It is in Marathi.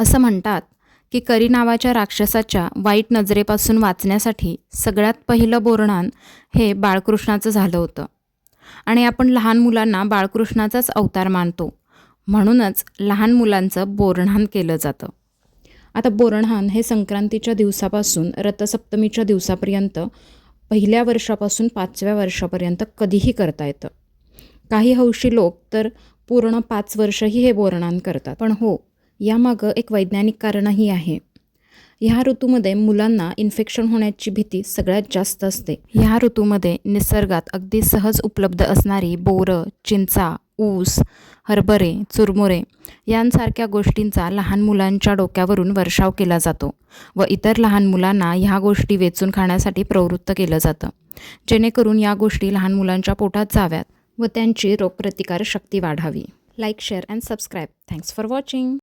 असं म्हणतात की करी नावाच्या राक्षसाच्या वाईट नजरेपासून वाचण्यासाठी सगळ्यात पहिलं बोरन्हाण हे बाळकृष्णाचं झालं होतं. आणि आपण लहान मुलांना बाळकृष्णाचाच अवतार मानतो, म्हणूनच लहान मुलांचं बोरन्हाण केलं जातं. आता बोरन्हाण हे संक्रांतीच्या दिवसापासून रथसप्तमीच्या दिवसापर्यंत, पहिल्या वर्षापासून 5व्या वर्षापर्यंत कधीही करता येतं. काही हौशी लोक तर पूर्ण 5 वर्षही हे बोरन्हाण करतात. पण हो, यामागं एक वैज्ञानिक कारणही आहे. ह्या ऋतूमध्ये मुलांना इन्फेक्शन होण्याची भीती सगळ्यात जास्त असते. ह्या ऋतूमध्ये निसर्गात अगदी सहज उपलब्ध असणारी बोरं, चिंचा, ऊस, हरभरे, चुरमुरे यांसारख्या गोष्टींचा लहान मुलांच्या डोक्यावरून वर्षाव केला जातो व इतर लहान मुलांना ह्या गोष्टी वेचून खाण्यासाठी प्रवृत्त केलं जातं, जेणेकरून या गोष्टी लहान मुलांच्या पोटात जाव्यात व त्यांची रोगप्रतिकारक शक्ती वाढावी. Like, share and subscribe. Thanks for watching.